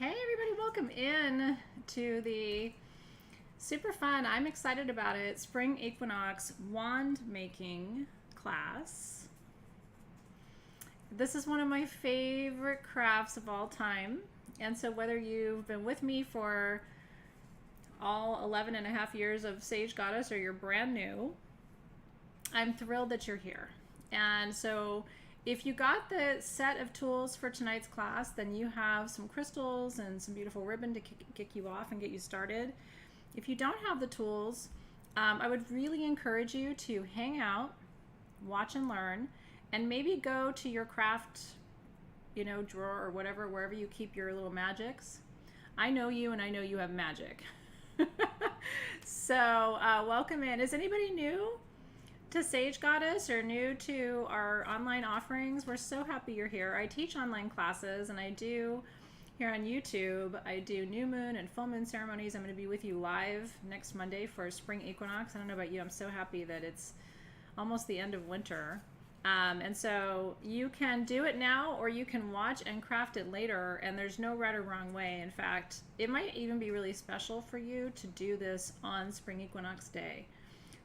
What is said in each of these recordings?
Hey everybody, welcome in to the super fun, I'm excited about it, Spring Equinox Wand Making class. This is one of my favorite crafts of all time. And so whether you've been with me for all 11 and a half years of Sage Goddess or you're brand new, I'm thrilled that you're here. And so if you got the set of tools for tonight's class, then you have some crystals and some beautiful ribbon to kick you off and get you started. If you don't have the tools, I would really encourage you to hang out, watch and learn, and maybe go to your craft, drawer or whatever, wherever you keep your little magics. I know you and I know you have magic. So welcome in. Is anybody new to Sage Goddess or new to our online offerings? We're so happy you're here. I teach online classes, and I do here on YouTube, I do new moon and full moon ceremonies. I'm going to be with you live next Monday for Spring Equinox. I don't know about you, I'm so happy that it's almost the end of winter. And so you can do it now, or you can watch and craft it later, and there's no right or wrong way. In fact, it might even be really special for you to do this on Spring Equinox Day.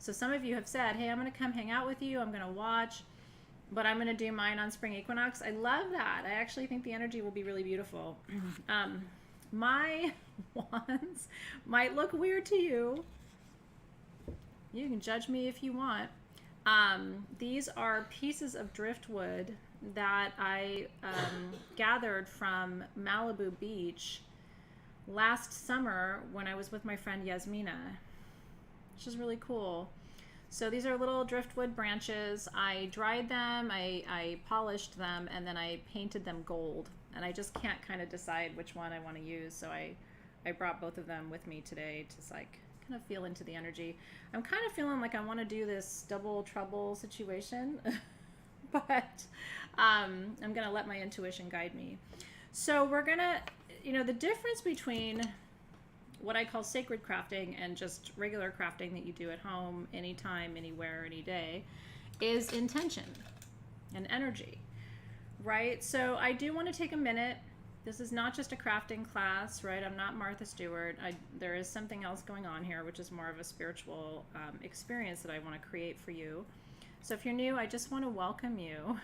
So some of you have said, hey, I'm going to come hang out with you, I'm going to watch, but I'm going to do mine on Spring Equinox. I love that. I actually think the energy will be really beautiful. My wands might look weird to you. You can judge me if you want. These are pieces of driftwood that I gathered from Malibu Beach last summer when I was with my friend Yasmina, which is really cool. So these are little driftwood branches. I dried them, I polished them, and then I painted them gold. And I just can't kind of decide which one I want to use, so I brought both of them with me today to kind of feel into the energy. I'm kind of feeling like I want to do this double trouble situation, but I'm going to let my intuition guide me. So we're going to, the difference between what I call sacred crafting and just regular crafting that you do at home, anytime, anywhere, any day, is intention and energy, right? So I do want to take a minute. This is not just a crafting class, right? I'm not Martha Stewart. There is something else going on here, which is more of a spiritual experience that I want to create for you. So if you're new, I just want to welcome you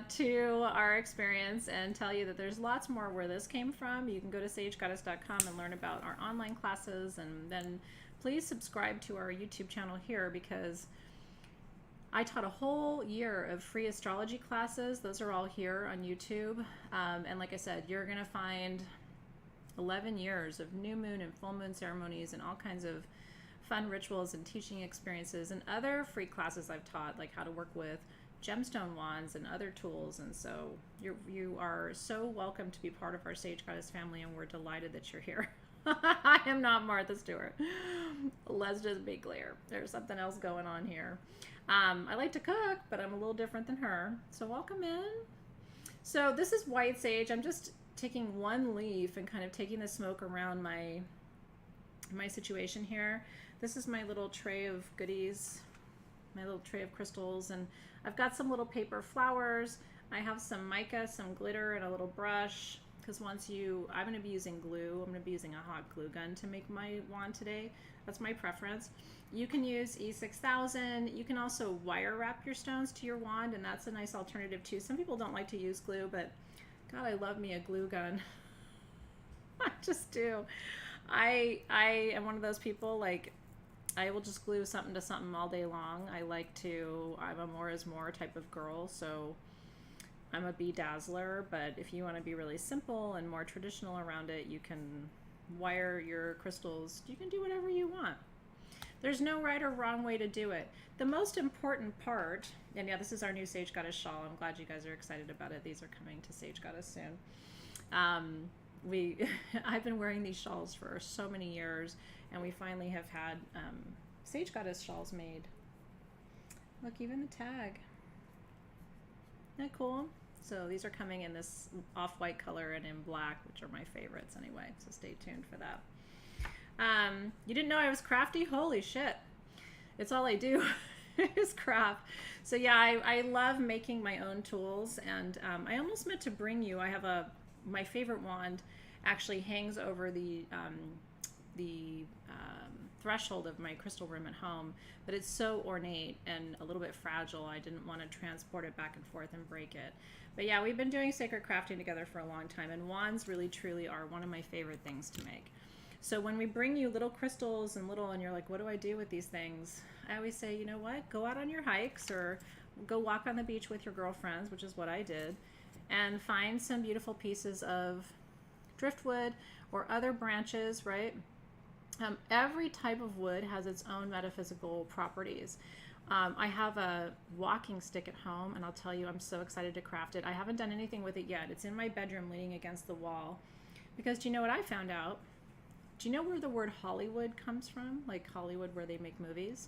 to our experience and tell you that there's lots more where this came from. You can go to sagegoddess.com and learn about our online classes, and then please subscribe to our YouTube channel here, because I taught a whole year of free astrology classes. Those are all here on YouTube. And like I said, you're going to find 11 years of new moon and full moon ceremonies and all kinds of fun rituals and teaching experiences and other free classes I've taught, like how to work with gemstone wands and other tools. And so you are so welcome to be part of our Sage Goddess family, and we're delighted that you're here. I am not Martha Stewart. Let's just be clear. There's something else going on here. I like to cook, but I'm a little different than her. So welcome in. So this is white sage. I'm just taking one leaf and kind of taking the smoke around my situation here. This is my little tray of goodies, my little tray of crystals, and I've got some little paper flowers. I have some mica, some glitter, and a little brush, because I'm going to be using glue. I'm going to be using a hot glue gun to make my wand today. That's my preference. You can use E6000. You can also wire wrap your stones to your wand, and that's a nice alternative too. Some people don't like to use glue, but God, I love me a glue gun. I just do. I am one of those people, like, I will just glue something to something all day long. I'm a more is more type of girl, so I'm a bedazzler, but if you want to be really simple and more traditional around it, you can wire your crystals. You can do whatever you want. There's no right or wrong way to do it. The most important part, and yeah, this is our new Sage Goddess shawl. I'm glad you guys are excited about it. These are coming to Sage Goddess soon. I've been wearing these shawls for so many years, and we finally have had Sage Goddess shawls made. Look, even the tag. Isn't that cool? So these are coming in this off-white color and in black, which are my favorites anyway, so stay tuned for that. You didn't know I was crafty? Holy shit. It's all I do is craft. So yeah, I love making my own tools, and I almost meant to bring you, I have a my favorite wand actually hangs over the threshold of my crystal room at home, but it's so ornate and a little bit fragile. I didn't want to transport it back and forth and break it. But yeah, we've been doing sacred crafting together for a long time, and wands really truly are one of my favorite things to make. So when we bring you little crystals and you're like, what do I do with these things? I always say, you know what? Go out on your hikes or go walk on the beach with your girlfriends, which is what I did, and find some beautiful pieces of driftwood or other branches, right? Every type of wood has its own metaphysical properties. I have a walking stick at home, and I'll tell you, I'm so excited to craft it. I haven't done anything with it yet. It's in my bedroom leaning against the wall. Because do you know what I found out? Do you know where the word Hollywood comes from? Like Hollywood, where they make movies?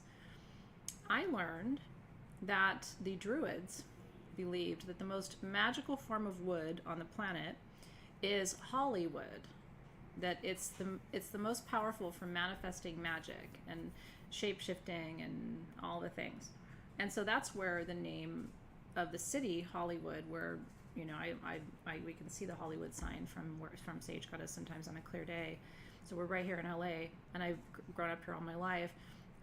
I learned that the Druids believed that the most magical form of wood on the planet is Hollywood. That it's the most powerful for manifesting magic and shape-shifting and all the things. And so that's where the name of the city, Hollywood, where, you know, we can see the Hollywood sign from Sage Goddess sometimes on a clear day. So we're right here in LA, and I've grown up here all my life.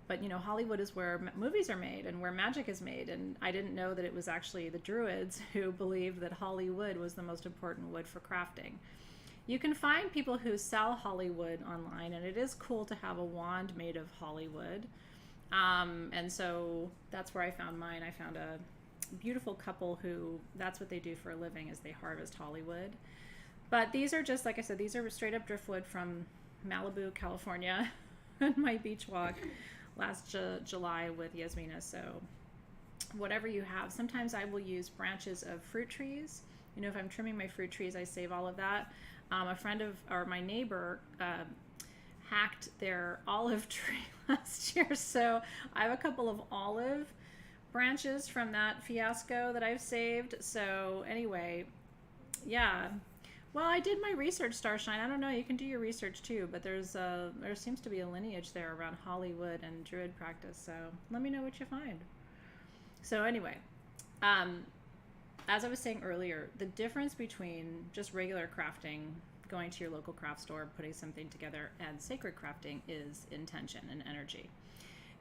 But, you know, Hollywood is where movies are made and where magic is made. And I didn't know that it was actually the Druids who believed that Hollywood was the most important wood for crafting. You can find people who sell Hollywood online, and it is cool to have a wand made of Hollywood. And so that's where I found mine. I found a beautiful couple who, that's what they do for a living, is they harvest Hollywood. But these are just, like I said, these are straight up driftwood from Malibu, California, on my beach walk last July with Yasmina. So whatever you have, sometimes I will use branches of fruit trees. You know, if I'm trimming my fruit trees, I save all of that. My neighbor hacked their olive tree last year, so I have a couple of olive branches from that fiasco that I've saved. So anyway, yeah. Well, I did my research, Starshine. I don't know, you can do your research too, but there seems to be a lineage there around Hollywood and Druid practice, so let me know what you find. So anyway, as I was saying earlier, the difference between just regular crafting, going to your local craft store, putting something together, and sacred crafting is intention and energy.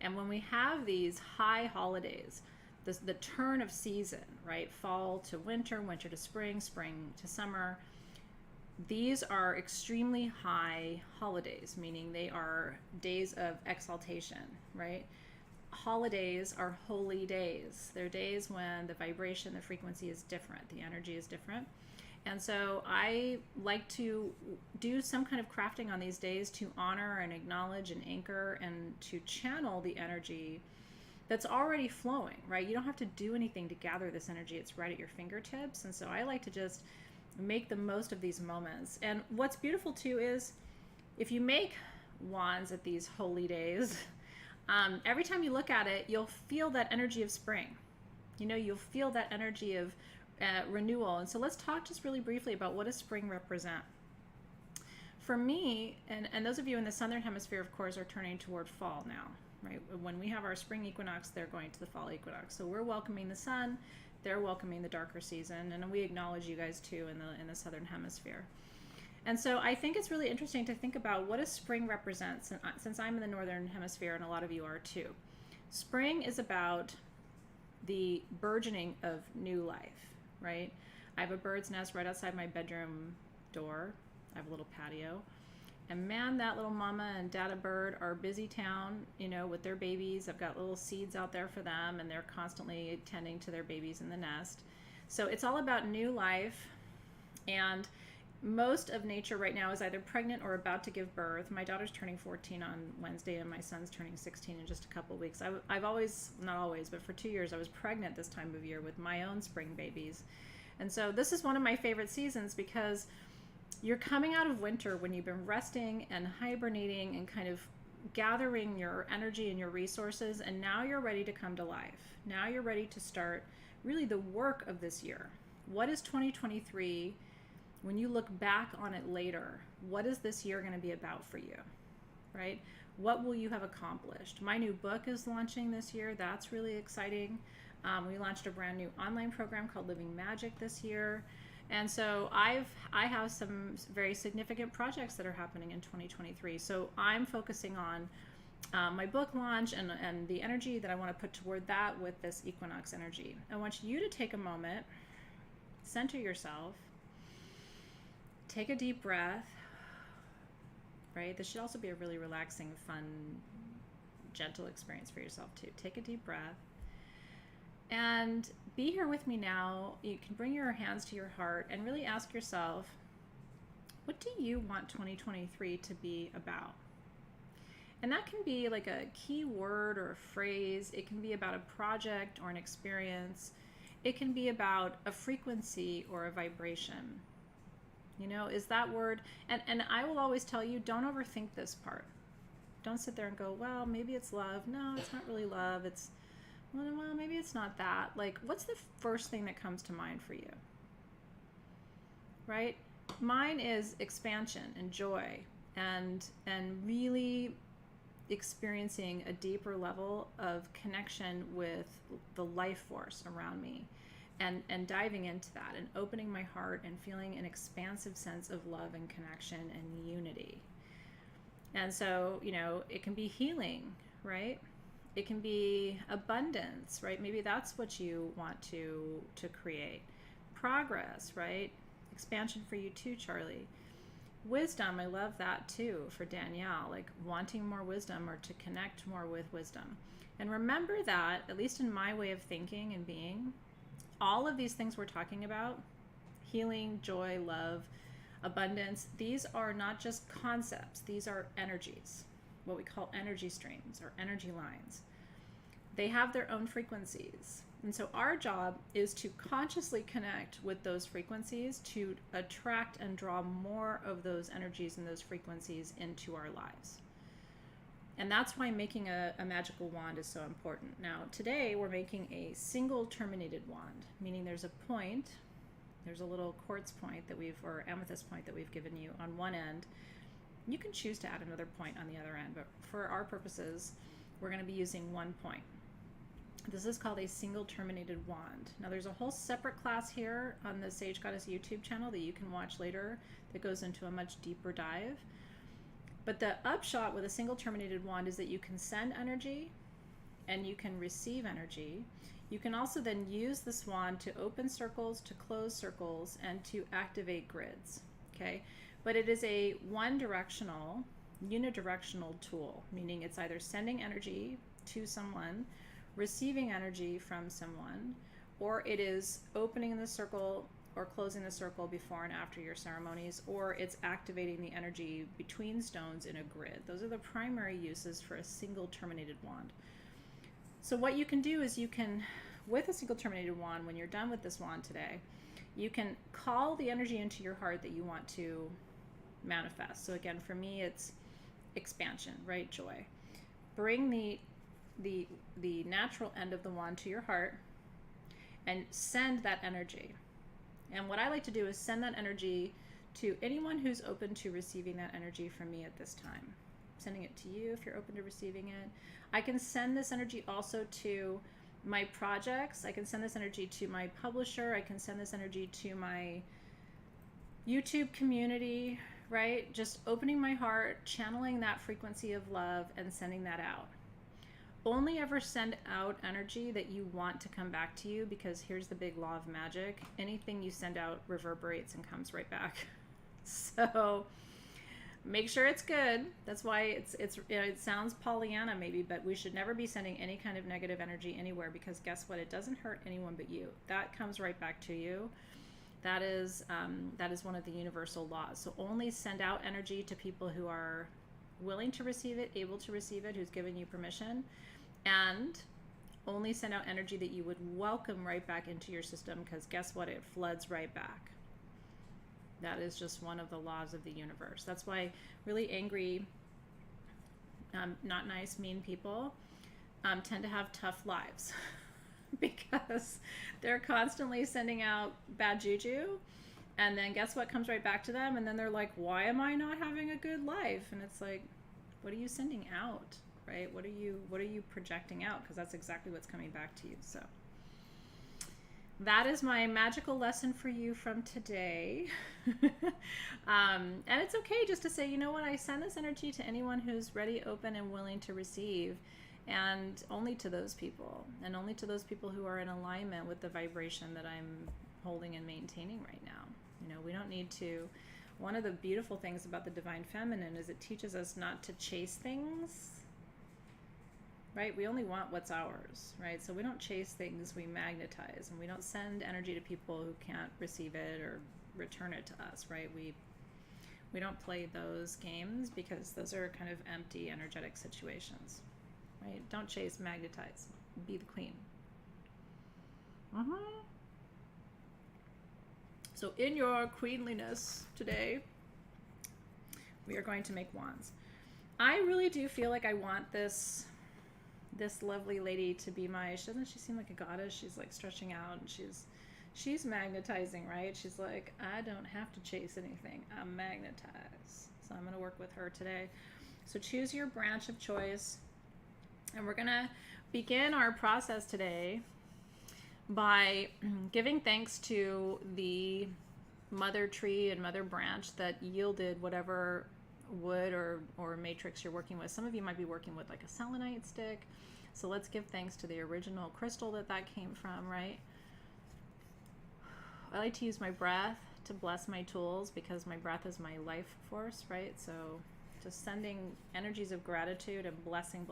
And when we have these high holidays, the turn of season, right? Fall to winter, winter to spring, spring to summer, these are extremely high holidays, meaning they are days of exaltation, right? Holidays are holy days. They're days when the vibration, the frequency is different, the energy is different. And so I like to do some kind of crafting on these days to honor and acknowledge and anchor and to channel the energy that's already flowing, right? You don't have to do anything to gather this energy. It's right at your fingertips. And so I like to just make the most of these moments. And what's beautiful too is if you make wands at these holy days, every time you look at it, you'll feel that energy of spring. You know, you'll feel that energy of renewal. And so let's talk just really briefly about what does spring represent. For me, and those of you in the southern hemisphere, of course, are turning toward fall now, right? When we have our spring equinox, they're going to the fall equinox. So we're welcoming the sun, they're welcoming the darker season, and we acknowledge you guys too in the southern hemisphere. And so I think it's really interesting to think about what does spring represent, since I'm in the northern hemisphere and a lot of you are too. Spring is about the burgeoning of new life, right? I have a bird's nest right outside my bedroom door. I have a little patio. And man, that little mama and dada bird are busy town, you know, with their babies. I've got little seeds out there for them, and they're constantly tending to their babies in the nest. So it's all about new life. And most of nature right now is either pregnant or about to give birth. My daughter's turning 14 on Wednesday, and my son's turning 16 in just a couple of weeks. I've always, not always, but for 2 years, I was pregnant this time of year with my own spring babies. And so this is one of my favorite seasons because you're coming out of winter when you've been resting and hibernating and kind of gathering your energy and your resources, and now you're ready to come to life. Now you're ready to start really the work of this year. What is 2023? When you look back on it later, what is this year going to be about for you, right? What will you have accomplished? My new book is launching this year. That's really exciting. We launched a brand new online program called Living Magic this year. And so I have some very significant projects that are happening in 2023. So I'm focusing on my book launch and the energy that I want to put toward that with this equinox energy. I want you to take a moment, center yourself, take a deep breath, right? This should also be a really relaxing, fun, gentle experience for yourself too. Take a deep breath and be here with me now. You can bring your hands to your heart and really ask yourself, what do you want 2023 to be about? And that can be like a key word or a phrase. It can be about a project or an experience. It can be about a frequency or a vibration. You know, is that word, and I will always tell you, don't overthink this part. Don't sit there and go, well, maybe it's love. No, it's not really love. It's, well, maybe it's not that. Like, what's the first thing that comes to mind for you? Right? Mine is expansion and joy and really experiencing a deeper level of connection with the life force around me. And diving into that and opening my heart and feeling an expansive sense of love and connection and unity. And so, you know, it can be healing, right? It can be abundance, right? Maybe that's what you want to create. Progress, right? Expansion for you too, Charlie. Wisdom, I love that too for Danielle, like wanting more wisdom or to connect more with wisdom. And remember that, at least in my way of thinking and being, all of these things we're talking about, healing, joy, love, abundance, these are not just concepts, these are energies, what we call energy streams or energy lines. They have their own frequencies. And so our job is to consciously connect with those frequencies to attract and draw more of those energies and those frequencies into our lives. And that's why making a magical wand is so important. Now, today we're making a single terminated wand, meaning there's a point, there's a little quartz point that or amethyst point that we've given you on one end. You can choose to add another point on the other end, but for our purposes, we're going to be using one point. This is called a single terminated wand. Now, there's a whole separate class here on the Sage Goddess YouTube channel that you can watch later that goes into a much deeper dive. But the upshot with a single terminated wand is that you can send energy and you can receive energy. You can also then use this wand to open circles, to close circles, and to activate grids, okay? But it is a one-directional, unidirectional tool, meaning it's either sending energy to someone, receiving energy from someone, or it is opening the circle or closing the circle before and after your ceremonies, or it's activating the energy between stones in a grid. Those are the primary uses for a single terminated wand. So what you can do is you can, with a single terminated wand, when you're done with this wand today, you can call the energy into your heart that you want to manifest. So again, for me, it's expansion, right? Joy. Bring the natural end of the wand to your heart and send that energy. And what I like to do is send that energy to anyone who's open to receiving that energy from me at this time. I'm sending it to you if you're open to receiving it. I can send this energy also to my projects. I can send this energy to my publisher. I can send this energy to my YouTube community, right? Just opening my heart, channeling that frequency of love and sending that out. Only ever send out energy that you want to come back to you, because here's the big law of magic. Anything you send out reverberates and comes right back. So make sure it's good. That's why it sounds Pollyanna maybe, but we should never be sending any kind of negative energy anywhere, because guess what? It doesn't hurt anyone but you. That comes right back to you. That is one of the universal laws. So only send out energy to people who are willing to receive it, able to receive it, who's given you permission, and only send out energy that you would welcome right back into your system, because guess what? It floods right back. That is just one of the laws of the universe. That's why really angry, not nice, mean people tend to have tough lives because they're constantly sending out bad juju. And then guess what comes right back to them? And then they're like, why am I not having a good life? And it's like, what are you sending out, right? What are you projecting out? Because that's exactly what's coming back to you. So that is my magical lesson for you from today. And it's okay just to say, you know what, I send this energy to anyone who's ready, open, and willing to receive, and only to those people, and only to those people who are in alignment with the vibration that I'm holding and maintaining right now. You know, we don't need to. One of the beautiful things about the Divine Feminine is it teaches us not to chase things. Right? We only want what's ours, right? So we don't chase things, we magnetize, and we don't send energy to people who can't receive it or return it to us, right? We don't play those games because those are kind of empty energetic situations, right? Don't chase, magnetize. Be the queen. So in your queenliness today, we are going to make wands. I really do feel like I want this lovely lady to be doesn't she seem like a goddess? She's like stretching out, and she's magnetizing, right? She's like, I don't have to chase anything, I magnetize. So I'm going to work with her today. So choose your branch of choice, and we're going to begin our process today by giving thanks to the mother tree and mother branch that yielded whatever wood or matrix you're working with. Some of you might be working with like a selenite stick. So let's give thanks to the original crystal that came from, right? I like to use my breath to bless my tools because my breath is my life force, right? So just sending energies of gratitude and blessing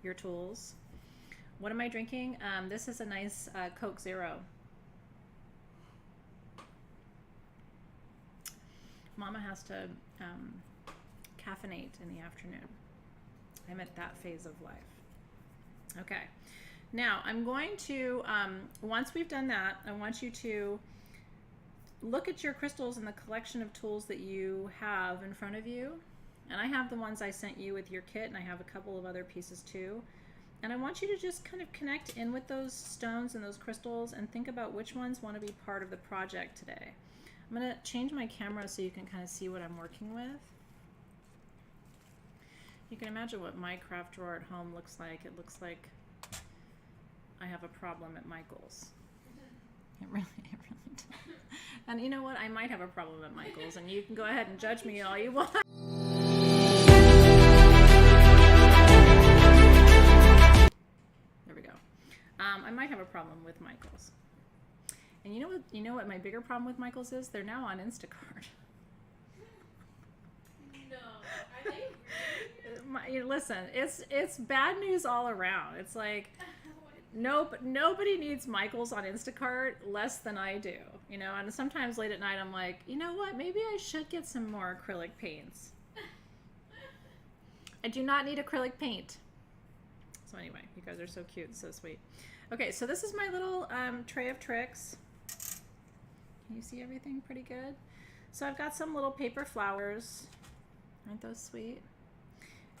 your tools. What am I drinking? This is a nice Coke Zero. Mama has to caffeinate in the afternoon. I'm at that phase of life. Okay. Now I'm going to, once we've done that, I want you to look at your crystals and the collection of tools that you have in front of you. And I have the ones I sent you with your kit, and I have a couple of other pieces too. And I want you to just kind of connect in with those stones and those crystals and think about which ones want to be part of the project today. I'm going to change my camera so you can kind of see what I'm working with. You can imagine what my craft drawer at home looks like. It looks like I have a problem at Michael's. It really does. And you know what? I might have a problem at Michael's, and you can go ahead and judge me all you want. There we go. I might have a problem with Michael's. And you know what my bigger problem with Michael's is? They're now on Instacart. No. Are they really? Listen, it's bad news all around. It's like nobody needs Michael's on Instacart less than I do, you know. And sometimes late at night I'm like, you know what, maybe I should get some more acrylic paints. I do not need acrylic paint. So anyway, you guys are so cute and so sweet. Okay, so this is my little tray of tricks. Can you see everything pretty good? So I've got some little paper flowers. Aren't those sweet?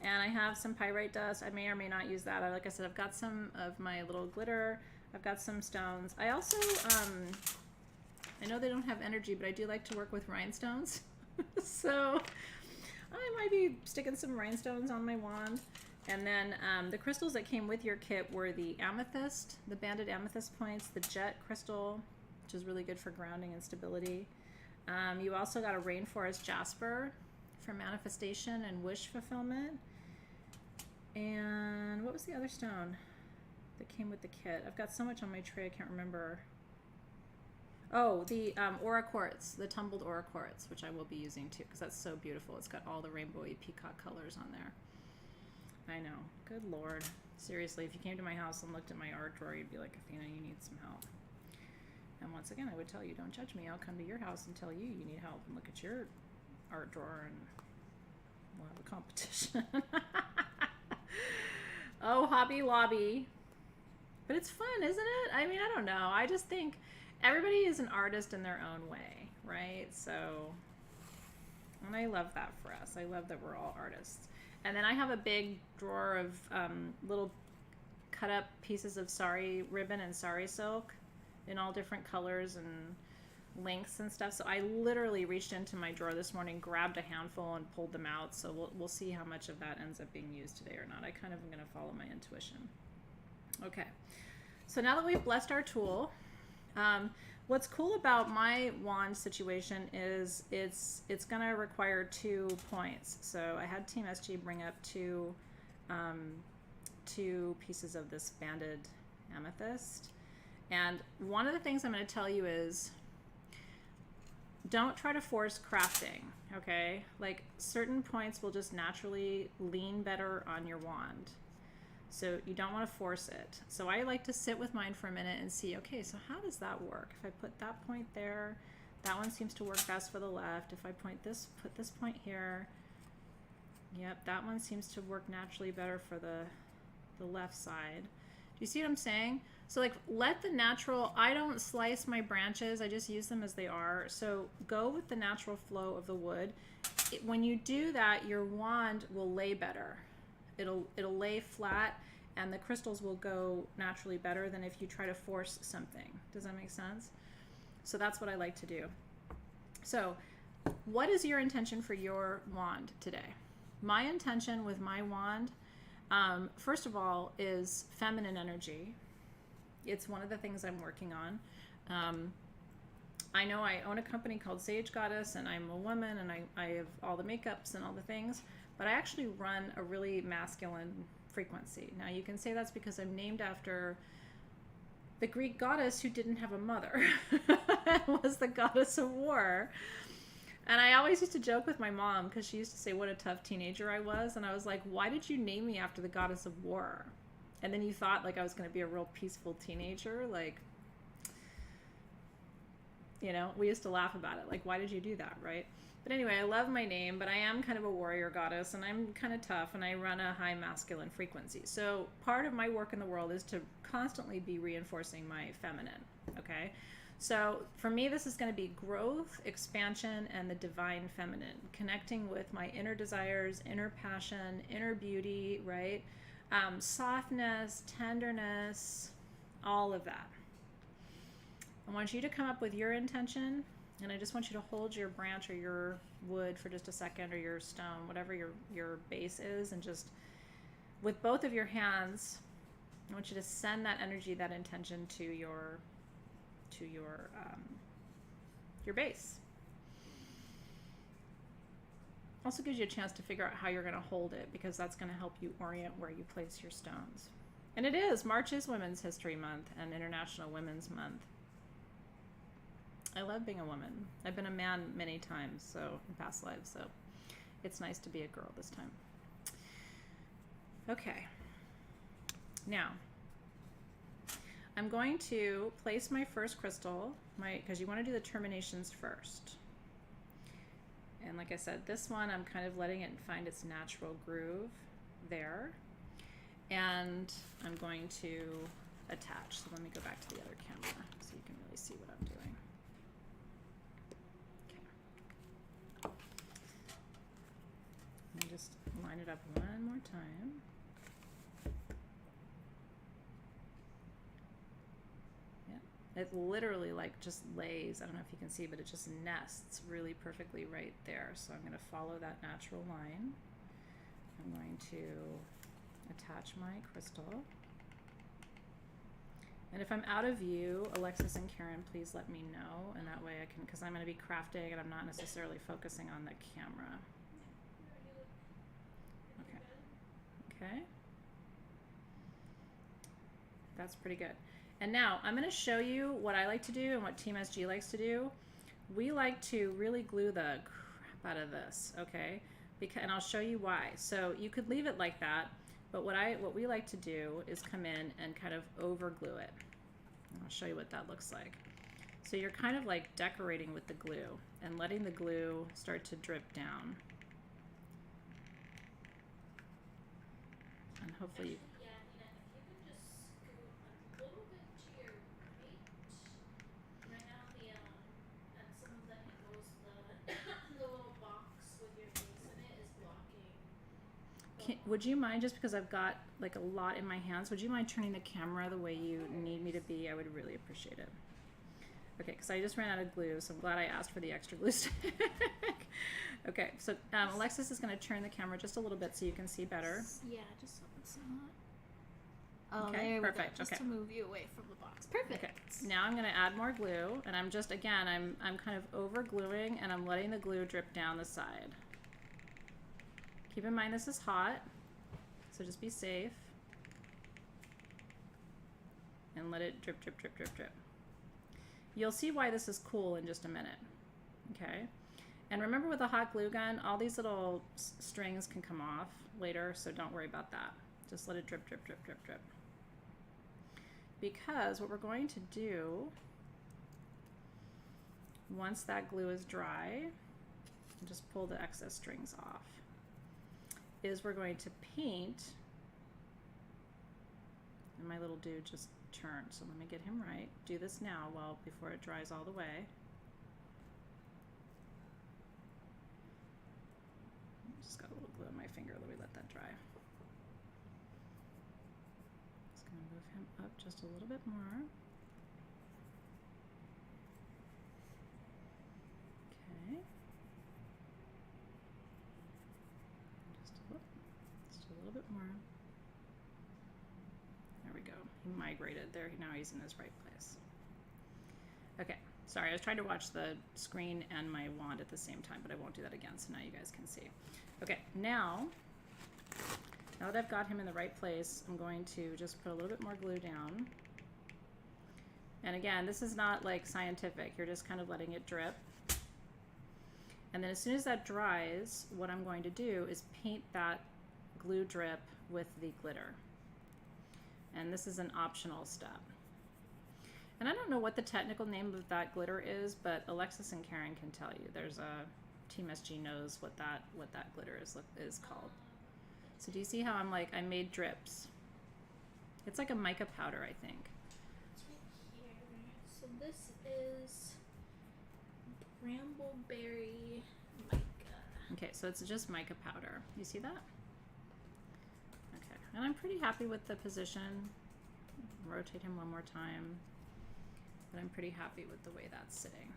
And I have some pyrite dust. I may or may not use that. Like I said, I've got some of my little glitter. I've got some stones. I also, I know they don't have energy, but I do like to work with rhinestones. So I might be sticking some rhinestones on my wand. And then the crystals that came with your kit were the amethyst, the banded amethyst points, the jet crystal, which is really good for grounding and stability. You also got a rainforest jasper for manifestation and wish fulfillment. And what was the other stone that came with the kit? I've got so much on my tray I can't remember. Oh, the aura quartz, the tumbled aura quartz, which I will be using too because that's so beautiful. It's got all the rainbowy peacock colors on there. I know. Good Lord. Seriously, if you came to my house and looked at my art drawer, you'd be like, Athena, you need some help. And once again, I would tell you, don't judge me. I'll come to your house and tell you you need help and look at your art drawer and we'll have a competition. Oh, Hobby Lobby. But it's fun, isn't it? I mean, I don't know. I just think everybody is an artist in their own way, right? So, and I love that for us. I love that we're all artists. And then I have a big drawer of little cut up pieces of sari ribbon and sari silk in all different colors and lengths and stuff. So I literally reached into my drawer this morning, grabbed a handful and pulled them out. So we'll see how much of that ends up being used today or not. I kind of am going to follow my intuition. Okay. So now that we've blessed our tool, what's cool about my wand situation is it's going to require 2 points. So I had Team SG bring up two pieces of this banded amethyst. And one of the things I'm going to tell you is don't try to force crafting, okay? Like certain points will just naturally lean better on your wand. So you don't want to force it. So I like to sit with mine for a minute and see, okay, so how does that work? If I put that point there, that one seems to work best for the left. If I put this point here, yep, that one seems to work naturally better for the left side. Do you see what I'm saying? So like let the natural, I don't slice my branches, I just use them as they are. So go with the natural flow of the wood. When you do that, your wand will lay better. It'll lay flat and the crystals will go naturally better than if you try to force something. Does that make sense? So that's what I like to do. So what is your intention for your wand today? My intention with my wand, first of all, is feminine energy. It's one of the things I'm working on. I know I own a company called Sage Goddess and I'm a woman and I have all the makeups and all the things, but I actually run a really masculine frequency. Now you can say that's because I'm named after the Greek goddess who didn't have a mother. Was the goddess of war. And I always used to joke with my mom because she used to say what a tough teenager I was. And I was like, why did you name me after the goddess of war? And then you thought like I was going to be a real peaceful teenager. Like, you know, we used to laugh about it. Like, why did you do that, right? But anyway, I love my name, but I am kind of a warrior goddess and I'm kind of tough and I run a high masculine frequency. So part of my work in the world is to constantly be reinforcing my feminine, okay? So for me, this is going to be growth, expansion, and the divine feminine, connecting with my inner desires, inner passion, inner beauty, right? Softness, tenderness, all of that. I want you to come up with your intention, and I just want you to hold your branch or your wood for just a second, or your stone, whatever your base is, and just with both of your hands, I want you to send that energy, that intention to your base. Also gives you a chance to figure out how you're going to hold it, because that's going to help you orient where you place your stones. And it is, March is Women's History Month and International Women's Month. I love being a woman. I've been a man many times, so in past lives, so it's nice to be a girl this time. Okay. Now, I'm going to place my first crystal, because you want to do the terminations first. And like I said, this one, I'm kind of letting it find its natural groove there. And I'm going to attach. So let me go back to the other camera so you can really see what I'm doing. Okay. Let me just line it up one more time. It literally like just lays, I don't know if you can see, but it just nests really perfectly right there. So I'm going to follow that natural line. I'm going to attach my crystal. And if I'm out of view, Alexis and Karen, please let me know. And that way I can, because I'm going to be crafting and I'm not necessarily focusing on the camera. Okay. Okay. That's pretty good. And now I'm going to show you what I like to do and what Team SG likes to do. We like to really glue the crap out of this, okay? And I'll show you why. So you could leave it like that, but what we like to do is come in and kind of over glue it. And I'll show you what that looks like. So you're kind of like decorating with the glue and letting the glue start to drip down. And hopefully you would you mind, just because I've got like a lot in my hands, would you mind turning the camera the way you need me to be? I would really appreciate it. Okay, because I just ran out of glue, so I'm glad I asked for the extra glue stick. Okay, so Alexis is going to turn the camera just a little bit so you can see better. Yeah, just so it's Oh, Okay, there perfect. we go. Just Okay. to move you away from the box. Perfect. Okay, now I'm going to add more glue, and I'm just, again, I'm kind of over gluing, and I'm letting the glue drip down the side. Keep in mind this is hot, so just be safe. And let it drip, drip, drip, drip, drip. You'll see why this is cool in just a minute, okay? And remember with a hot glue gun, all these little strings can come off later, so don't worry about that. Just let it drip, drip, drip, drip, drip. Because what we're going to do, once that glue is dry, and just pull the excess strings off, is we're going to paint, and my little dude just turned, so let me get him right. Do this now before it dries all the way. Just got a little glue on my finger, let me let that dry. Just gonna move him up just a little bit more. Okay. Just a little bit more. There we go. He migrated there. Now he's in his right place. Okay. Sorry, I was trying to watch the screen and my wand at the same time, but I won't do that again, so now you guys can see. Okay, now that I've got him in the right place, I'm going to just put a little bit more glue down. And again, this is not like scientific. You're just kind of letting it drip. And then as soon as that dries, what I'm going to do is paint that glue drip with the glitter. And this is an optional step. And I don't know what the technical name of that glitter is, but Alexis and Karen can tell you. There's a Team SG knows what that glitter is called. So do you see how I made drips? It's like a mica powder, I think. It's right here. So this is brambleberry mica. Okay, so it's just mica powder. You see that? Okay, and I'm pretty happy with the position. Rotate him one more time. But I'm pretty happy with the way that's sitting.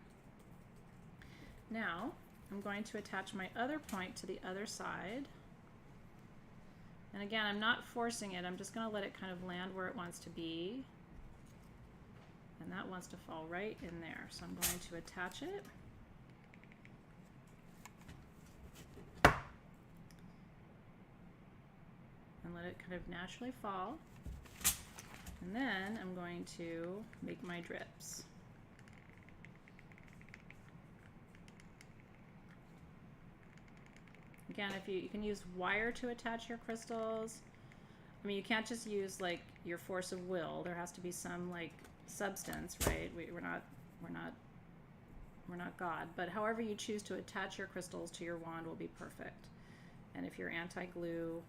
Now, I'm going to attach my other point to the other side. And again, I'm not forcing it. I'm just going to let it kind of land where it wants to be. And that wants to fall right in there. So I'm going to attach it. And let it kind of naturally fall. And then I'm going to make my drips. Again, if you can use wire to attach your crystals. I mean, you can't just use like your force of will. There has to be some like substance, right? We're not God. But however you choose to attach your crystals to your wand will be perfect. And if you're anti-glue,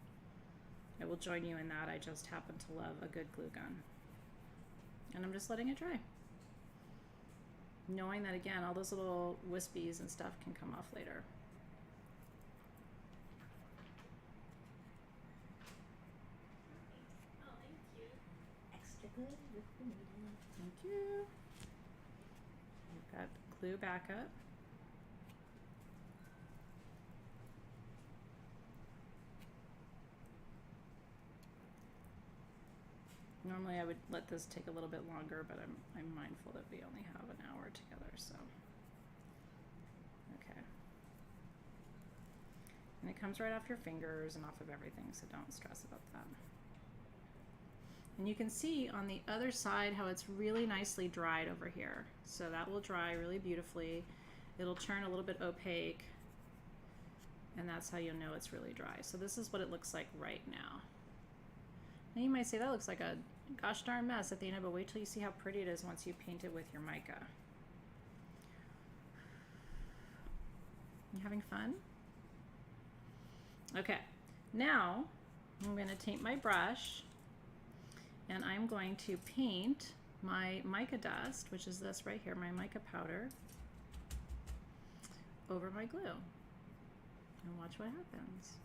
I will join you in that. I just happen to love a good glue gun. And I'm just letting it dry. Knowing that, again, all those little wispies and stuff can come off later. Oh, thank you. Extra good with the medium. Thank you. We've got glue backup. Normally I would let this take a little bit longer, but I'm mindful that we only have an hour together, so. Okay. And it comes right off your fingers and off of everything, so don't stress about that. And you can see on the other side how it's really nicely dried over here. So that will dry really beautifully. It'll turn a little bit opaque, and that's how you'll know it's really dry. So this is what it looks like right now. Now you might say that looks like a gosh darn mess, Athena, but wait till you see how pretty it is once you paint it with your mica. You having fun? Okay, now I'm going to take my brush and I'm going to paint my mica dust, which is this right here, my mica powder, over my glue. And watch what happens.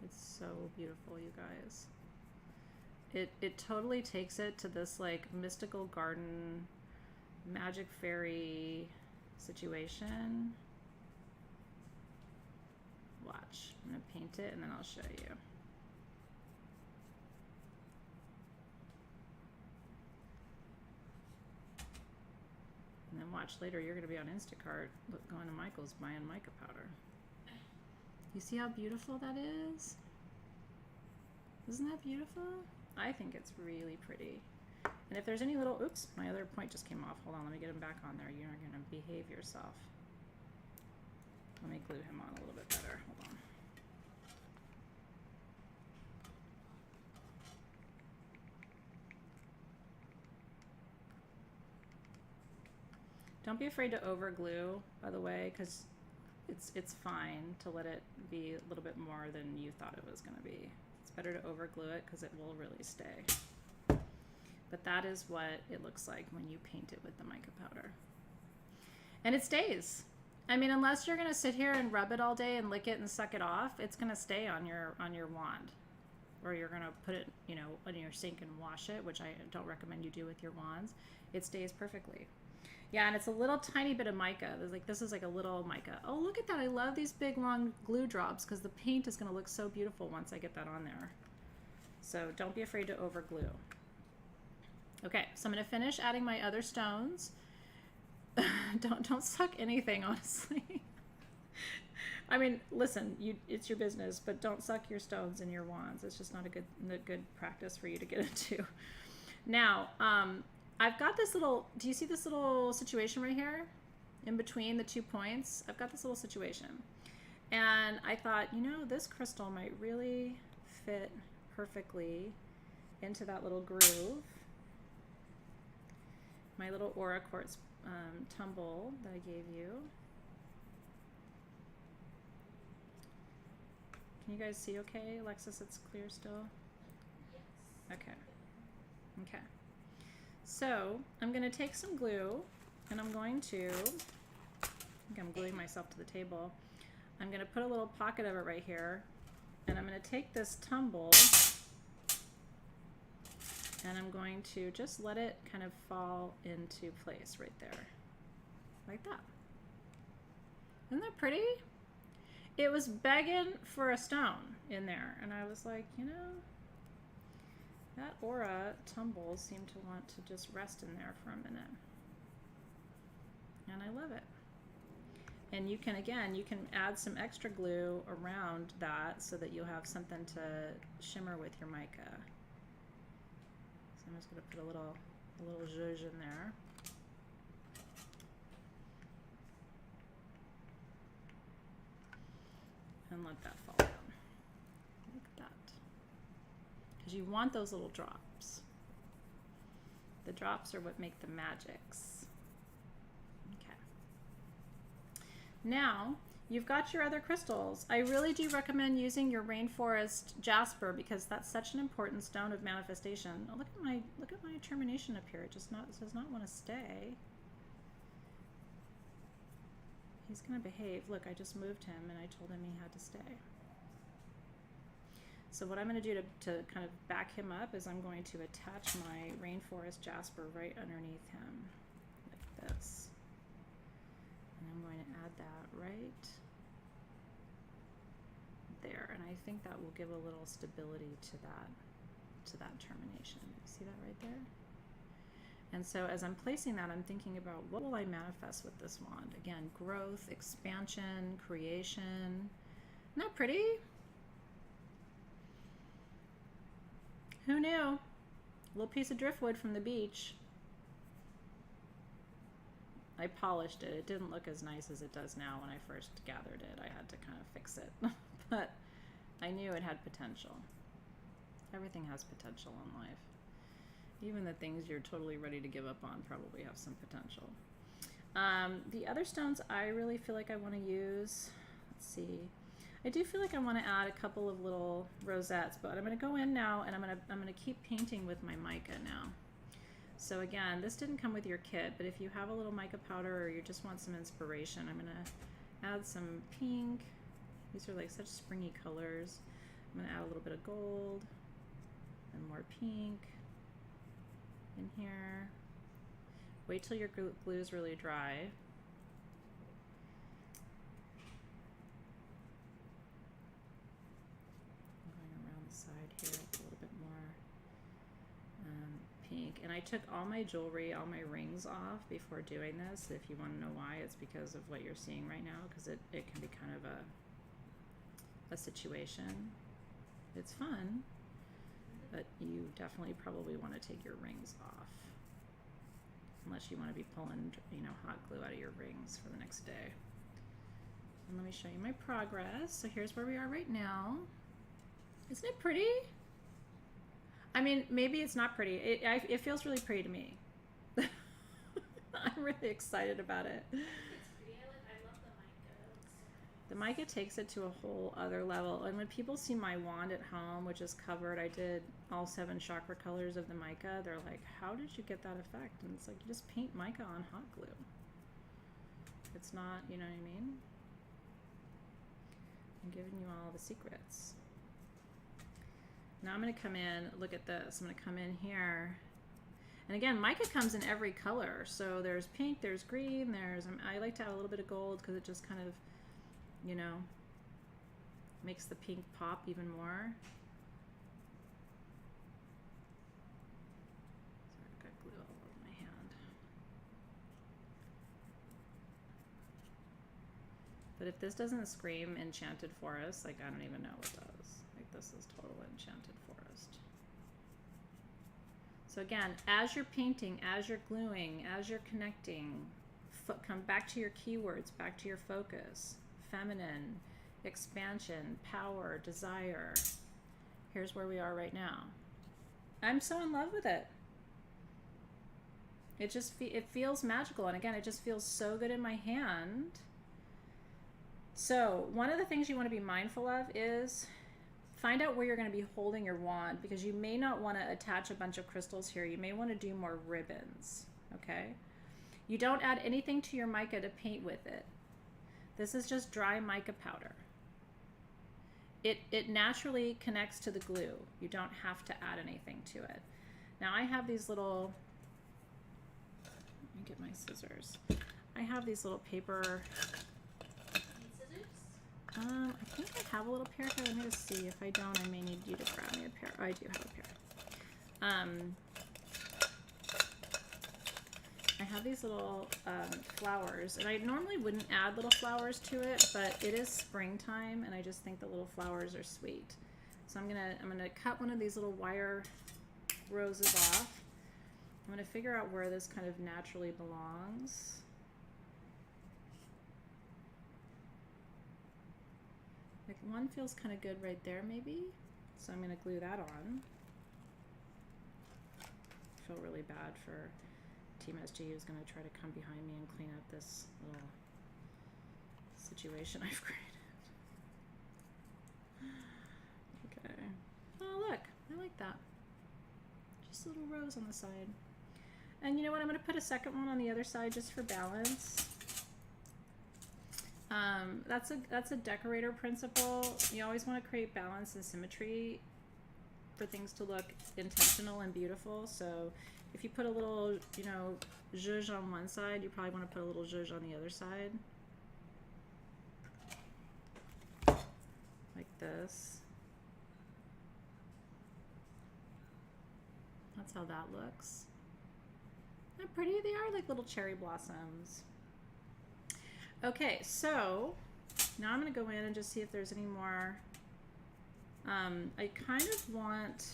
It's so beautiful, you guys. It totally takes it to this like mystical garden, magic fairy situation. Watch. I'm going to paint it and then I'll show you. And then watch later, you're going to be on Instacart going to Michael's buying mica powder. You see how beautiful that is? Isn't that beautiful? I think it's really pretty. And if there's any little, oops, my other point just came off. Hold on, let me get him back on there. You're going to behave yourself. Let me glue him on a little bit better. Hold on. Don't be afraid to over glue, by the way, because it's fine to let it be a little bit more than you thought it was going to be. It's better to over glue it because it will really stay. But that is what it looks like when you paint it with the mica powder. And it stays. I mean, unless you're going to sit here and rub it all day and lick it and suck it off, it's going to stay on your wand. Or you're going to put it, you know, in your sink and wash it, which I don't recommend you do with your wands. It stays perfectly. Yeah, and it's a little tiny bit of mica. There's like, this is like a little mica. Oh, look at that. I love these big long glue drops because the paint is going to look so beautiful once I get that on there. So don't be afraid to over glue. Okay, so I'm going to finish adding my other stones. Don't suck anything, honestly. I mean, listen, it's your business, but don't suck your stones in your wands. It's just not a good practice for you to get into. Now, I've got this little, do you see this little situation right here? In between the 2 points, I've got this little situation. And I thought, you know, this crystal might really fit perfectly into that little groove. My little aura quartz tumble that I gave you. Can you guys see okay? Alexis, it's clear still? Yes. Okay. Okay. So I'm going to take some glue and I'm going to, I think I'm gluing myself to the table. I'm going to put a little pocket of it right here and I'm going to take this tumble and I'm going to just let it kind of fall into place right there. Like that. Isn't that pretty? It was begging for a stone in there. And I was like, you know, that aura tumbles seem to want to just rest in there for a minute. And I love it. And you can, again, you can add some extra glue around that so that you'll have something to shimmer with your mica. So I'm just going to put a little zhuzh in there. And let that fall down. Like that. Because you want those little drops. The drops are what make the magics. Okay. Now, you've got your other crystals. I really do recommend using your rainforest jasper because that's such an important stone of manifestation. Oh, look at my termination up here. It does not want to stay. He's going to behave. Look, I just moved him and I told him he had to stay. So what I'm going to do to kind of back him up is I'm going to attach my rainforest jasper right underneath him, like this. And I'm going to add that right there. And I think that will give a little stability to that termination. You see that right there? And so as I'm placing that, I'm thinking about what will I manifest with this wand? Again, growth, expansion, creation. Isn't that pretty? Who knew? A little piece of driftwood from the beach. I polished it. It didn't look as nice as it does now when I first gathered it. I had to kind of fix it. But I knew it had potential. Everything has potential in life. Even the things you're totally ready to give up on probably have some potential. The other stones I really feel like I want to use, let's see. I do feel like I want to add a couple of little rosettes, but I'm going to go in now and I'm going to keep painting with my mica now. So again, this didn't come with your kit, but if you have a little mica powder or you just want some inspiration, I'm going to add some pink. These are like such springy colors. I'm going to add a little bit of gold and more pink in here. Wait till your glue is really dry. I'm going around the side here with a little bit more pink. And I took all my jewelry, all my rings off before doing this. If you want to know why, it's because of what you're seeing right now, because it can be kind of a situation. It's fun, but you definitely probably want to take your rings off. Unless you want to be pulling, you know, hot glue out of your rings for the next day. And let me show you my progress. So here's where we are right now. Isn't it pretty? I mean, maybe it's not pretty. It feels really pretty to me. I'm really excited about it. It's pretty. I love the mica. The mica takes it to a whole other level. And when people see my wand at home, which is covered, I did all 7 chakra colors of the mica, they're like, how did you get that effect? And it's like, you just paint mica on hot glue. It's not, you know what I mean? I'm giving you all the secrets. Now I'm going to come in, look at this. I'm going to come in here. And again, mica comes in every color. So there's pink, there's green, there's, I like to add a little bit of gold because it just kind of, you know, makes the pink pop even more. Sorry, I've got glue all over my hand. But if this doesn't scream enchanted forest, like I don't even know what does. Like this is total enchanted forest. So again, as you're painting, as you're gluing, as you're connecting, come back to your keywords, back to your focus. Feminine, expansion, power, desire. Here's where we are right now. I'm so in love with it. It just it feels magical, and again, it just feels so good in my hand. So one of the things you want to be mindful of is find out where you're going to be holding your wand, because you may not want to attach a bunch of crystals here. You may want to do more ribbons, okay? You don't add anything to your mica to paint with it. This is just dry mica powder. It naturally connects to the glue. You don't have to add anything to it. Now I have these little, let me get my scissors. I have these little paper, I think I have a little pair here. Let me just see. If I don't, I may need you to grab me a pair. I do have a pair. I have these little flowers, and I normally wouldn't add little flowers to it, but it is springtime, and I just think the little flowers are sweet. So I'm gonna cut one of these little wire roses off. I'm gonna figure out where this kind of naturally belongs. Like one feels kind of good right there maybe. So I'm gonna glue that on. I feel really bad for Team SG, who's gonna try to come behind me and clean up this little situation I've created. Okay. Oh look, I like that. Just a little rose on the side. And you know what, I'm gonna put a second one on the other side just for balance. That's a decorator principle. You always want to create balance and symmetry for things to look intentional and beautiful. So if you put a little, you know, zhuzh on one side, you probably want to put a little zhuzh on the other side. Like this. That's how that looks. How pretty they are, like little cherry blossoms. Okay, so now I'm going to go in and just see if there's any more. I kind of want,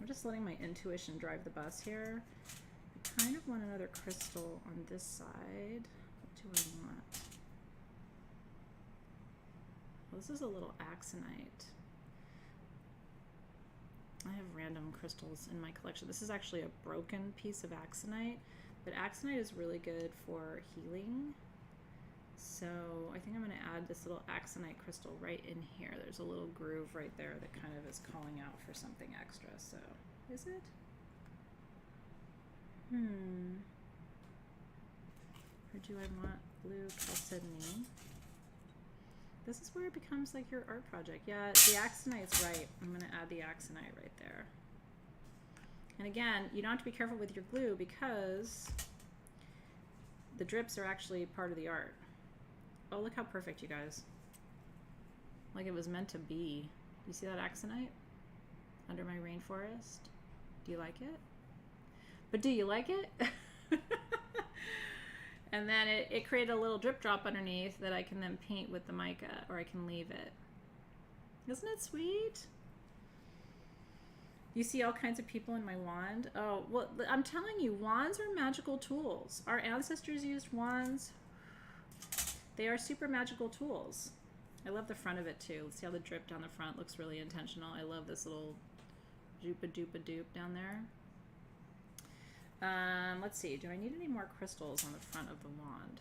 I'm just letting my intuition drive the bus here. I kind of want another crystal on this side. What do I want? Well, this is a little axonite. I have random crystals in my collection. This is actually a broken piece of axonite, but axonite is really good for healing. So I think I'm going to add this little axonite crystal right in here. There's a little groove right there that kind of is calling out for something extra. So is it? Or do I want blue chalcedony? This is where it becomes like your art project. Yeah, the axonite's right. I'm going to add the axonite right there. And again, you don't have to be careful with your glue because the drips are actually part of the art. Oh, look how perfect, you guys. Like it was meant to be. You see that axonite under my rainforest? Do you like it? But do you like it? And then it created a little drip drop underneath that I can then paint with the mica, or I can leave it. Isn't it sweet? You see all kinds of people in my wand. Oh, well, I'm telling you, wands are magical tools. Our ancestors used wands. They are super magical tools. I love the front of it too. See how the drip down the front looks really intentional. I love this little doopa-doopa-doop down there. Let's see, do I need any more crystals on the front of the wand?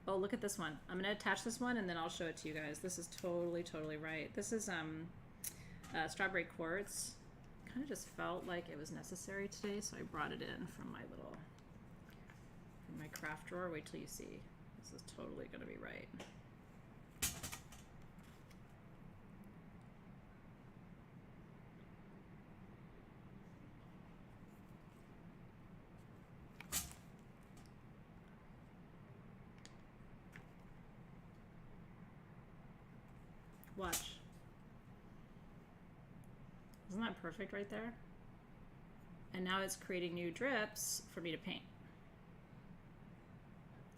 Oh, look at this one. I'm going to attach this one and then I'll show it to you guys. This is totally right. This is strawberry quartz. Kind of just felt like it was necessary today, so I brought it in from my craft drawer. Wait till you see. This is totally going to be right. Watch. Isn't that perfect right there? And now it's creating new drips for me to paint.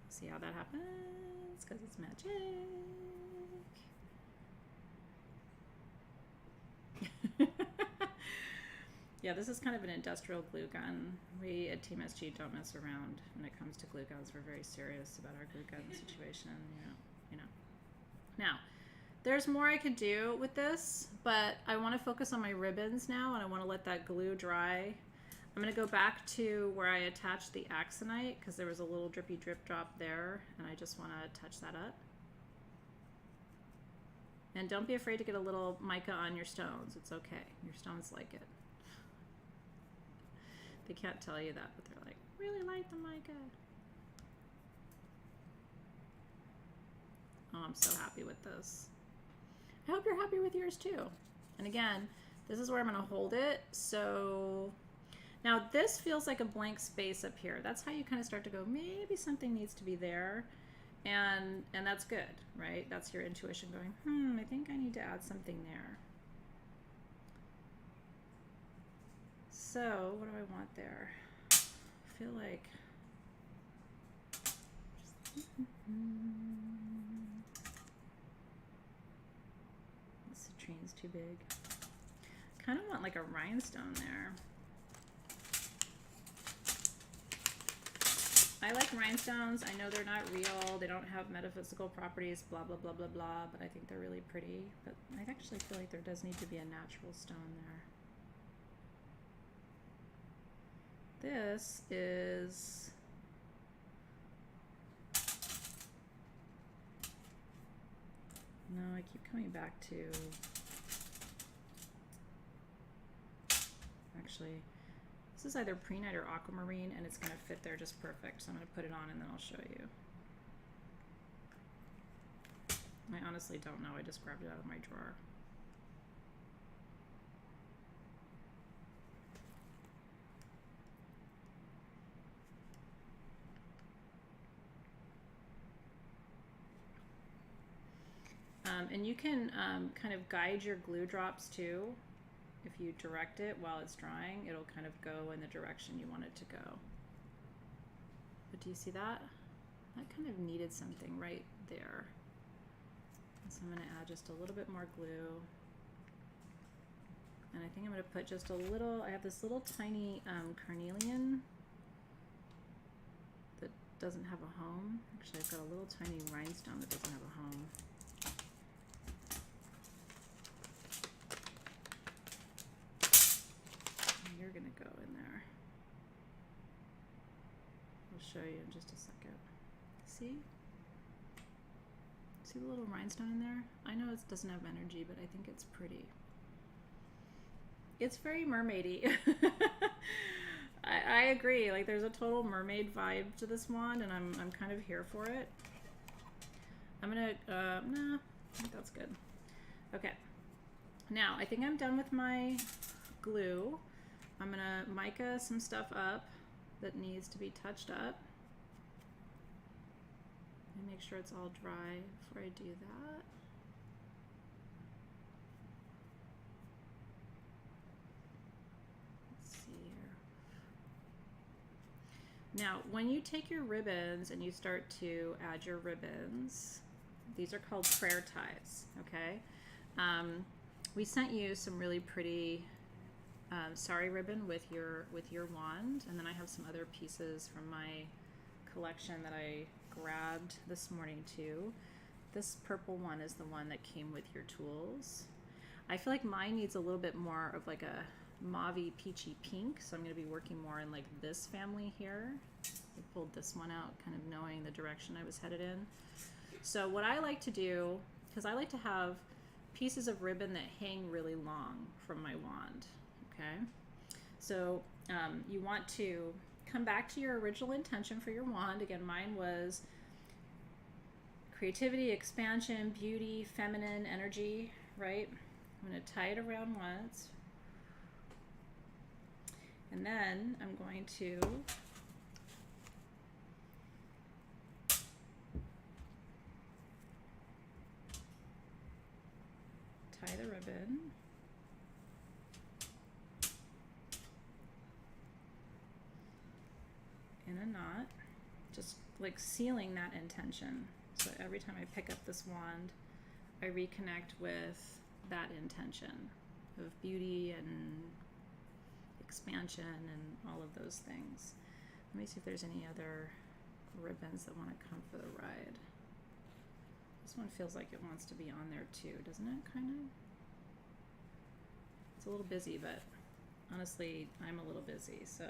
See how that happens? Because it's magic. Yeah, this is kind of an industrial glue gun. We at Team SG don't mess around when it comes to glue guns. We're very serious about our glue gun situation. You know. Now, there's more I could do with this, but I want to focus on my ribbons now, and I want to let that glue dry. I'm going to go back to where I attached the axonite because there was a little drippy drip drop there, and I just want to touch that up. And don't be afraid to get a little mica on your stones. It's okay. Your stones like it. They can't tell you that, but they're like, really like the mica. Oh, I'm so happy with this. I hope you're happy with yours too. And again, this is where I'm going to hold it. So now this feels like a blank space up here. That's how you kind of start to go, maybe something needs to be there. And that's good, right? That's your intuition going, I think I need to add something there. So what do I want there? I feel like this citrine's too big. Kind of want like a rhinestone there. I like rhinestones. I know they're not real. They don't have metaphysical properties, blah, blah, blah, blah, blah, but I think they're really pretty. But I actually feel like there does need to be a natural stone there. This is no, I keep coming back to actually this is either Prenite or Aquamarine, and it's going to fit there just perfect, so I'm going to put it on and then I'll show you. I honestly don't know, I just grabbed it out of my drawer. And you can kind of guide your glue drops too. If you direct it while it's drying, it'll kind of go in the direction you want it to go. But do you see that? That kind of needed something right there. So I'm going to add just a little bit more glue. And I think I'm going to put just a little, I have this little tiny carnelian that doesn't have a home. Actually, I've got a little tiny rhinestone that doesn't have a home. You're going to go in there. I'll show you in just a second. See? See the little rhinestone in there? I know it doesn't have energy, but I think it's pretty. It's very mermaidy. I agree. Like there's a total mermaid vibe to this wand, and I'm kind of here for it. I'm gonna nah, I think that's good. Okay. Now I think I'm done with my glue. I'm gonna mica some stuff up that needs to be touched up. And make sure it's all dry before I do that. Let's see here. when you take your ribbons and you start to add your ribbons, these are called prayer ties, okay? We sent you some really pretty sari ribbon with your wand, and then I have some other pieces from my collection that I grabbed this morning too. This purple one is the one that came with your tools. I feel like mine needs a little bit more of like a mauve-y peachy pink, so I'm going to be working more in like this family here. I pulled this one out kind of knowing the direction I was headed in. So what I like to do, because I like to have pieces of ribbon that hang really long from my wand, okay? So you want to come back to your original intention for your wand. Again, mine was creativity, expansion, beauty, feminine energy, right? I'm going to tie it around once. And then I'm going to tie the ribbon. In a knot, just like sealing that intention. So every time I pick up this wand, I reconnect with that intention of beauty and expansion and all of those things. Let me see if there's any other ribbons that want to come for the ride. This one feels like it wants to be on there too, doesn't it, kind of? It's a little busy, but honestly, I'm a little busy, so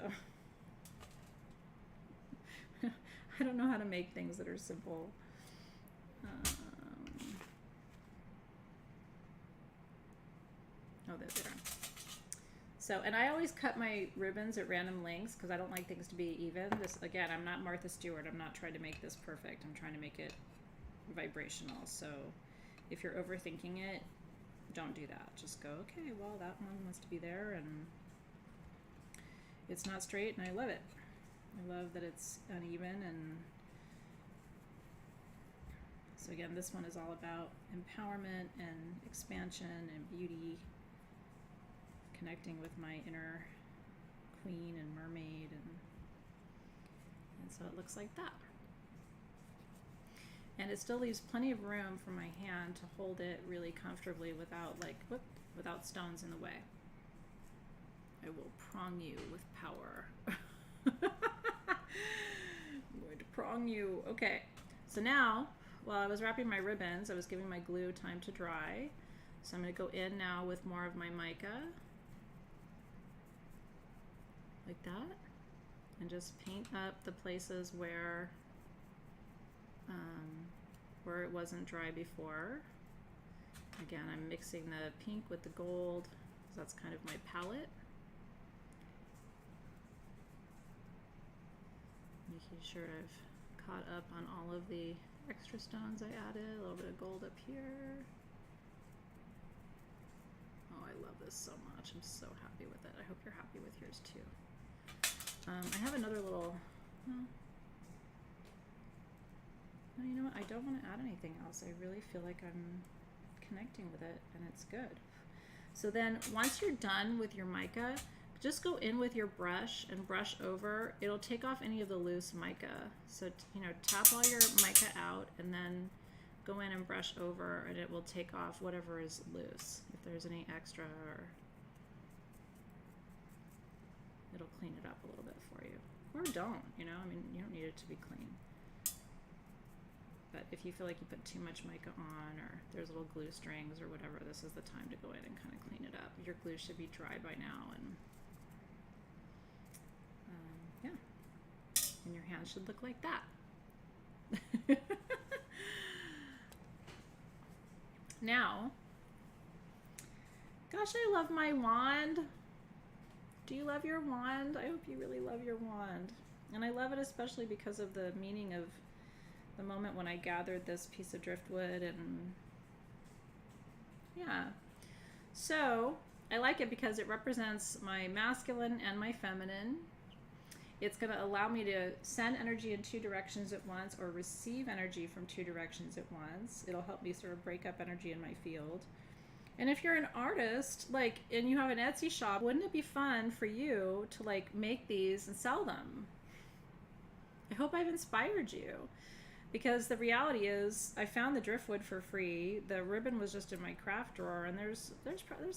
I don't know how to make things that are simple. Oh, there they are. So, and I always cut my ribbons at random lengths because I don't like things to be even. This, again, I'm not Martha Stewart. I'm not trying to make this perfect. I'm trying to make it vibrational. So if you're overthinking it, don't do that. Just go, okay, well, that one wants to be there, and it's not straight, and I love it. I love that it's uneven. And so again, this one is all about empowerment and expansion and beauty, connecting with my inner queen and mermaid, and so it looks like that. And it still leaves plenty of room for my hand to hold it really comfortably without without stones in the way. I will prong you with power. I'm going to prong you. Okay, so now, while I was wrapping my ribbons, I was giving my glue time to dry. So I'm going to go in now with more of my mica, like that, and just paint up the places where it wasn't dry before. Again, I'm mixing the pink with the gold, so that's kind of my palette. Making sure I've caught up on all of the extra stones I added, a little bit of gold up here. Oh, I love this so much. I'm so happy with it. I hope you're happy with yours too. I have another little, no, you know what? I don't want to add anything else. I really feel like I'm connecting with it, and it's good. So then once you're done with your mica, just go in with your brush and brush over. It'll take off any of the loose mica. So, tap all your mica out and then go in and brush over, and it will take off whatever is loose. If there's any extra, or it'll clean it up a little bit for you. Or don't, I mean, you don't need it to be clean. But if you feel like you put too much mica on, or there's little glue strings or whatever, this is the time to go in and kind of clean it up. Your glue should be dry by now, and yeah, and your hand should look like that. Now, gosh, I love my wand. Do you love your wand? I hope you really love your wand. And I love it especially because of the meaning of the moment when I gathered this piece of driftwood, and yeah. So I like it because it represents my masculine and my feminine. It's going to allow me to send energy in two directions at once, or receive energy from two directions at once. It'll help me sort of break up energy in my field. And if you're an artist, and you have an Etsy shop, wouldn't it be fun for you to make these and sell them? I hope I've inspired you, because the reality is I found the driftwood for free. The ribbon was just in my craft drawer, and there's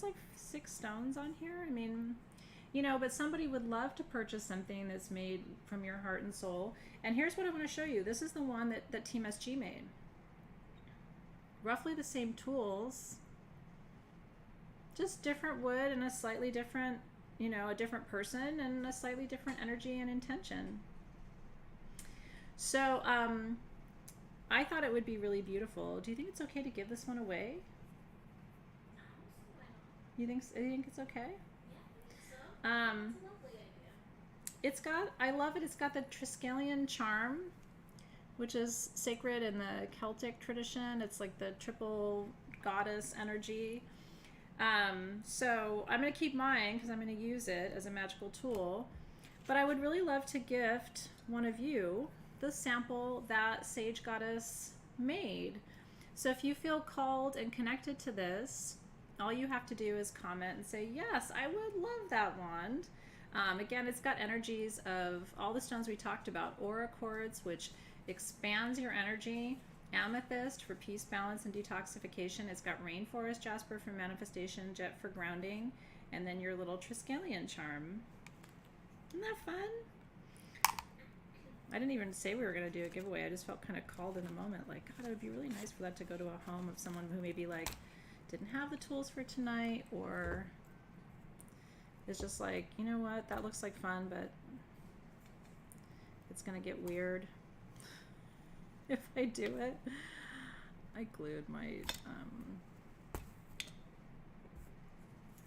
like 6 stones on here. I mean, you know, but somebody would love to purchase something that's made from your heart and soul. And here's what I want to show you. This is the one that Team SG made. Roughly the same tools, just different wood and a slightly different, you know, a different person and a slightly different energy and intention. So I thought it would be really beautiful. Do you think it's okay to give this one away? You think it's okay? Yeah, I think so. It's a lovely idea. It's got, I love it. It's got the Triskelion charm, which is sacred in the Celtic tradition. It's like the triple goddess energy. So I'm going to keep mine because I'm going to use it as a magical tool. But I would really love to gift one of you the sample that Sage Goddess made. So if you feel called and connected to this, all you have to do is comment and say, yes, I would love that wand. Again, it's got energies of all the stones we talked about. Aura quartz, which expands your energy. Amethyst for peace, balance, and detoxification. It's got rainforest jasper for manifestation, jet for grounding, and then your little Triskelion charm. Isn't that fun? I didn't even say we were going to do a giveaway. I just felt kind of called in the moment. Like, God, it would be really nice for that to go to a home of someone who maybe like didn't have the tools for tonight, or is just like, you know what, that looks like fun, but it's going to get weird if I do it. I glued my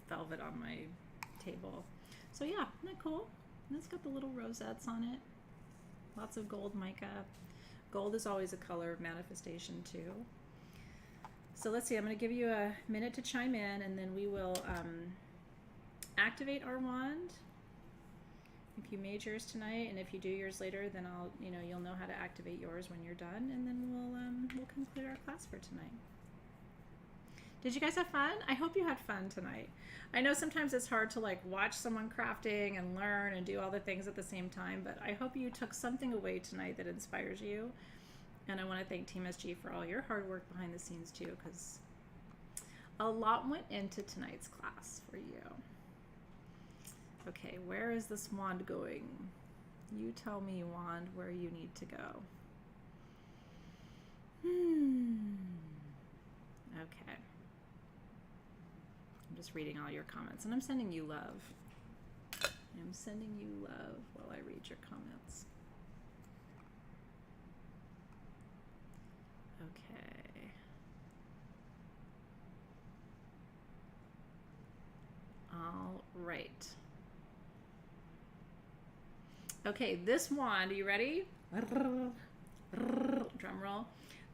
velvet on my table. So yeah, isn't that cool? And it's got the little rosettes on it. Lots of gold mica. Gold is always a color of manifestation too. So let's see, I'm going to give you a minute to chime in, and then we will activate our wand. If you made yours tonight, and if you do yours later, then you'll know how to activate yours when you're done, and then we'll conclude our class for tonight. Did you guys have fun? I hope you had fun tonight. I know sometimes it's hard to like watch someone crafting and learn and do all the things at the same time, but I hope you took something away tonight that inspires you. And I want to thank Team SG for all your hard work behind the scenes too, because a lot went into tonight's class for you. Okay, where is this wand going? You tell me, wand, where you need to go. Okay. I'm just reading all your comments, and I'm sending you love. I'm sending you love while I read your comments. Okay. All right. Okay, this wand, are you ready? Drum roll.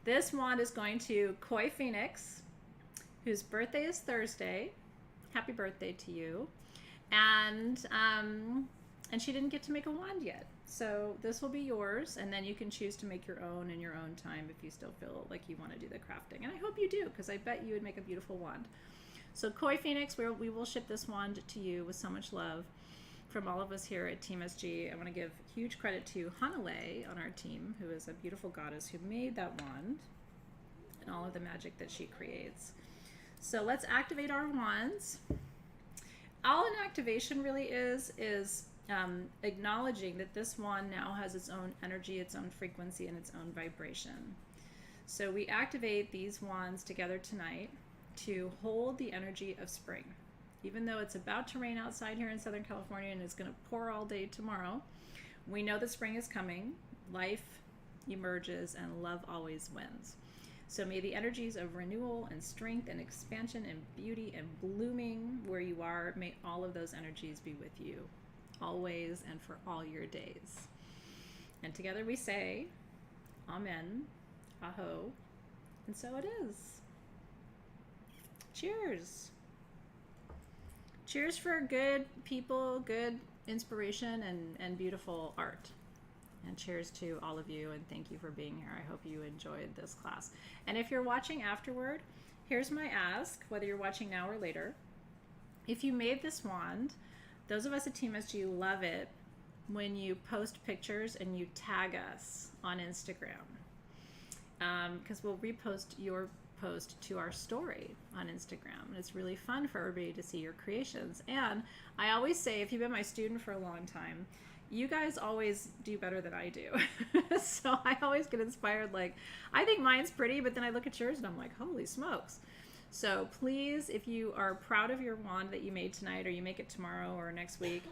This wand is going to Koi Phoenix, whose birthday is Thursday. Happy birthday to you. And she didn't get to make a wand yet. So this will be yours, and then you can choose to make your own in your own time if you still feel like you want to do the crafting. And I hope you do, because I bet you would make a beautiful wand. So Koi Phoenix, we will ship this wand to you with so much love from all of us here at Team SG. I want to give huge credit to Hanalei on our team, who is a beautiful goddess who made that wand and all of the magic that she creates. So let's activate our wands. All an activation really is acknowledging that this wand now has its own energy, its own frequency, and its own vibration. So we activate these wands together tonight to hold the energy of spring. Even though it's about to rain outside here in Southern California and it's going to pour all day tomorrow, we know that spring is coming, life emerges, and love always wins. So may the energies of renewal and strength and expansion and beauty and blooming where you are, may all of those energies be with you, always and for all your days. And together we say, Amen, Aho, and so it is. Cheers. Cheers for good people, good inspiration, and beautiful art. And cheers to all of you, and thank you for being here. I hope you enjoyed this class. And if you're watching afterward, here's my ask, whether you're watching now or later. If you made this wand, those of us at Team SG love it when you post pictures and you tag us on Instagram, because we'll repost your post to our story on Instagram. And it's really fun for everybody to see your creations. And I always say, if you've been my student for a long time, you guys always do better than I do. So I always get inspired. Like, I think mine's pretty, but then I look at yours and I'm like, holy smokes. So please, if you are proud of your wand that you made tonight, or you make it tomorrow or next week,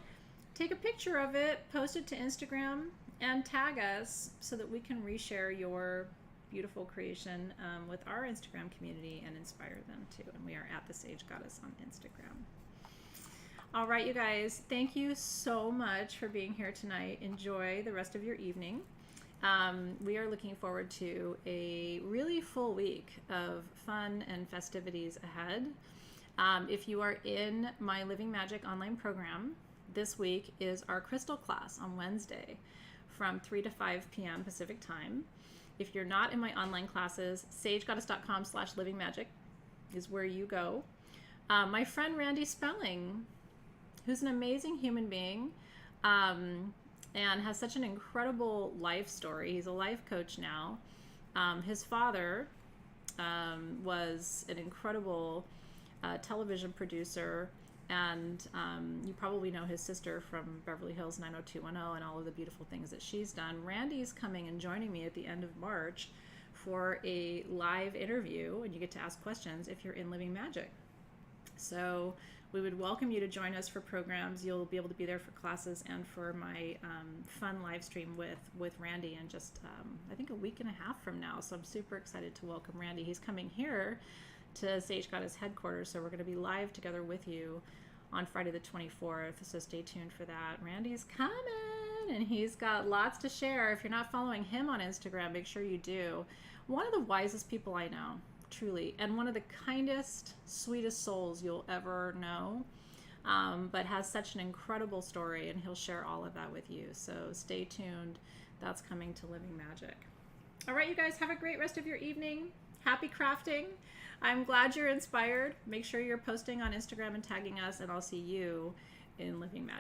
take a picture of it, post it to Instagram, and tag us so that we can reshare your beautiful creation with our Instagram community and inspire them too. And we are at the Sage Goddess on Instagram. All right, you guys, thank you so much for being here tonight. Enjoy the rest of your evening. We are looking forward to a really full week of fun and festivities ahead. If you are in my Living Magic online program, this week is our crystal class on Wednesday from 3 to 5 p.m. Pacific time. If you're not in my online classes, sagegoddess.com/livingmagic is where you go. My friend Randy Spelling, who's an amazing human being, and has such an incredible life story. He's a life coach now. His father was an incredible television producer, and you probably know his sister from Beverly Hills 90210 and all of the beautiful things that she's done. Randy's coming and joining me at the end of March for a live interview, and you get to ask questions if you're in Living Magic. So we would welcome you to join us for programs. You'll be able to be there for classes and for my fun live stream with Randy in just, I think, a week and a half from now. So I'm super excited to welcome Randy. He's coming here to Sage Goddess headquarters, so we're going to be live together with you on Friday the 24th. So stay tuned for that. Randy's coming, and he's got lots to share. If you're not following him on Instagram, make sure you do. One of the wisest people I know, truly, and one of the kindest, sweetest souls you'll ever know, but has such an incredible story, and he'll share all of that with you. So stay tuned. That's coming to Living Magic. All right, you guys, have a great rest of your evening. Happy crafting. I'm glad you're inspired. Make sure you're posting on Instagram and tagging us, and I'll see you in Living Magic.